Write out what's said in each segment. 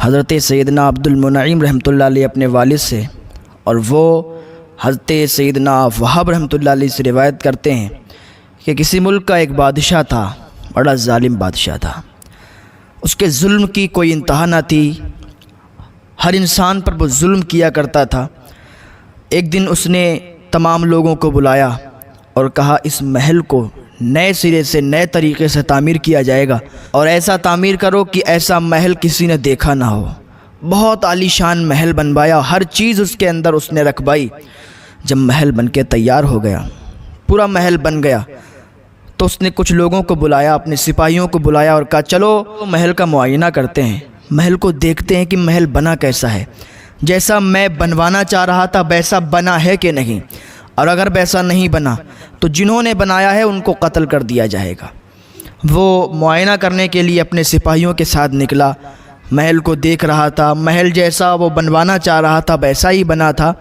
حضرت سیدنا عبدالمنعم رحمۃ اللہ علیہ اپنے والد سے اور وہ حضرت سیدنا وہاب رحمۃ اللہ علیہ سے روایت کرتے ہیں کہ کسی ملک کا ایک بادشاہ تھا، بڑا ظالم بادشاہ تھا، اس کے ظلم کی کوئی انتہا نہ تھی، ہر انسان پر وہ ظلم کیا کرتا تھا۔ ایک دن اس نے تمام لوگوں کو بلایا اور کہا اس محل کو نئے سرے سے نئے طریقے سے تعمیر کیا جائے گا، اور ایسا تعمیر کرو کہ ایسا محل کسی نے دیکھا نہ ہو۔ بہت عالی شان محل بنوایا، ہر چیز اس کے اندر اس نے رکھوائی۔ جب محل بن کے تیار ہو گیا، پورا محل بن گیا، تو اس نے کچھ لوگوں کو بلایا، اپنے سپاہیوں کو بلایا اور کہا چلو محل کا معائنہ کرتے ہیں، محل کو دیکھتے ہیں کہ محل بنا کیسا ہے، جیسا میں بنوانا چاہ رہا تھا ویسا بنا ہے کہ نہیں، اور اگر ویسا نہیں بنا تو جنہوں نے بنایا ہے ان کو قتل کر دیا جائے گا۔ وہ معائنہ کرنے کے لیے اپنے سپاہیوں کے ساتھ نکلا، محل کو دیکھ رہا تھا، محل جیسا وہ بنوانا چاہ رہا تھا ویسا ہی بنا تھا۔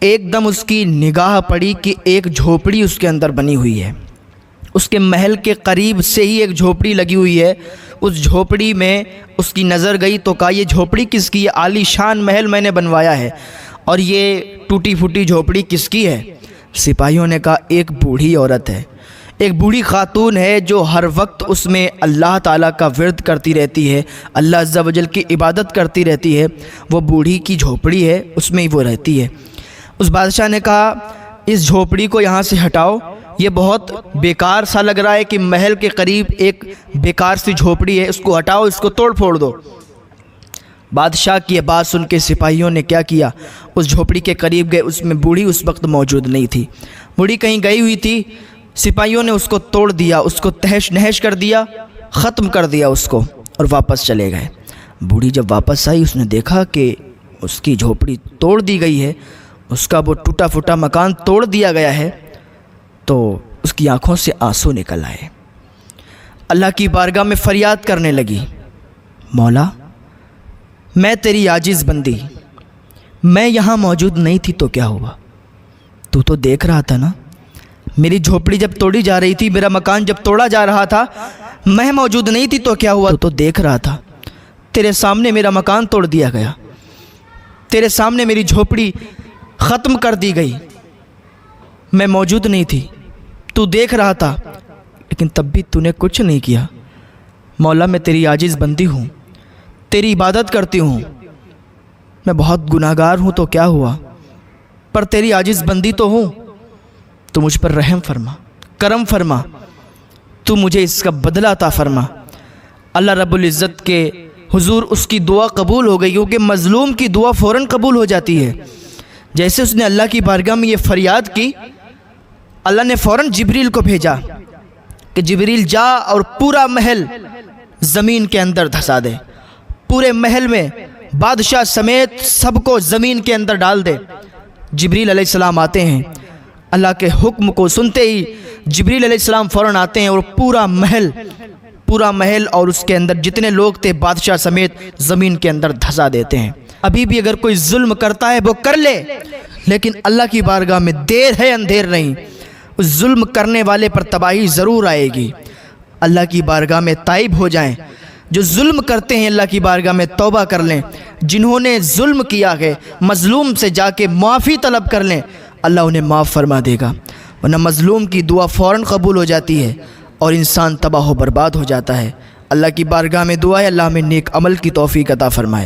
ایک دم اس کی نگاہ پڑی کہ ایک جھوپڑی اس کے اندر بنی ہوئی ہے، اس کے محل کے قریب سے ہی ایک جھوپڑی لگی ہوئی ہے۔ اس جھوپڑی میں اس کی نظر گئی تو کہا یہ جھوپڑی کس کی ہے؟ عالی شان محل میں نے بنوایا ہے، اور یہ ٹوٹی پھوٹی جھوپڑی کس کی ہے؟ سپاہیوں نے کہا ایک بوڑھی عورت ہے، ایک بوڑھی خاتون ہے جو ہر وقت اس میں اللہ تعالیٰ کا ورد کرتی رہتی ہے، اللہ عز و جل کی عبادت کرتی رہتی ہے، وہ بوڑھی کی جھوپڑی ہے، اس میں ہی وہ رہتی ہے۔ اس بادشاہ نے کہا اس جھوپڑی کو یہاں سے ہٹاؤ، یہ بہت بیکار سا لگ رہا ہے کہ محل کے قریب ایک بیکار سی جھوپڑی ہے، اس کو ہٹاؤ، اس کو توڑ پھوڑ دو۔ بادشاہ کی یہ بات سن کے سپاہیوں نے کیا کیا، اس جھوپڑی کے قریب گئے۔ اس میں بوڑھی اس وقت موجود نہیں تھی، بوڑھی کہیں گئی ہوئی تھی۔ سپاہیوں نے اس کو توڑ دیا، اس کو تہش نہش کر دیا، ختم کر دیا اس کو، اور واپس چلے گئے۔ بوڑھی جب واپس آئی اس نے دیکھا کہ اس کی جھوپڑی توڑ دی گئی ہے، اس کا وہ ٹوٹا پھوٹا مکان توڑ دیا گیا ہے، تو اس کی آنکھوں سے آنسو نکل آئے۔ اللہ کی بارگاہ میں فریاد کرنے لگی، مولا میں تیری عاجز بندی، میں یہاں موجود نہیں تھی تو کیا ہوا؟ تو دیکھ رہا تھا نا، میری جھوپڑی جب توڑی جا رہی تھی، میرا مکان جب توڑا جا رہا تھا، میں موجود نہیں تھی تو کیا ہوا؟ تو دیکھ رہا تھا، تیرے سامنے میرا مکان توڑ دیا گیا، تیرے سامنے میری جھوپڑی ختم کر دی گئی، میں موجود نہیں تھی، تو دیکھ رہا تھا، لیکن تب بھی تو نے کچھ نہیں کیا۔ مولا میں تیری عاجز بندی ہوں، تیری عبادت کرتی ہوں، میں بہت گناہگار ہوں تو کیا ہوا، پر تیری عاجز بندی تو ہوں، تو مجھ پر رحم فرما، کرم فرما، تو مجھے اس کا بدلہ عطا فرما۔ اللہ رب العزت کے حضور اس کی دعا قبول ہو گئی، کیونکہ مظلوم کی دعا فوراً قبول ہو جاتی ہے۔ جیسے اس نے اللہ کی بارگاہ میں یہ فریاد کی، اللہ نے فوراً جبریل کو بھیجا کہ جبریل جا اور پورا محل زمین کے اندر دھسا دے، پورے محل میں بادشاہ سمیت سب کو زمین کے اندر ڈال دے۔ جبریل علیہ السلام آتے ہیں، اللہ کے حکم کو سنتے ہی جبریل علیہ السلام فوراً آتے ہیں اور پورا محل اور اس کے اندر جتنے لوگ تھے بادشاہ سمیت زمین کے اندر دھسا دیتے ہیں۔ ابھی بھی اگر کوئی ظلم کرتا ہے وہ کر لے، لیکن اللہ کی بارگاہ میں دیر ہے اندھیر نہیں، اس ظلم کرنے والے پر تباہی ضرور آئے گی۔ اللہ کی بارگاہ میں تائب ہو جائیں، جو ظلم کرتے ہیں اللہ کی بارگاہ میں توبہ کر لیں، جنہوں نے ظلم کیا ہے مظلوم سے جا کے معافی طلب کر لیں، اللہ انہیں معاف فرما دے گا، ورنہ مظلوم کی دعا فوراً قبول ہو جاتی ہے اور انسان تباہ و برباد ہو جاتا ہے۔ اللہ کی بارگاہ میں دعا ہے اللہ ہمیں نیک عمل کی توفیق عطا فرمائے۔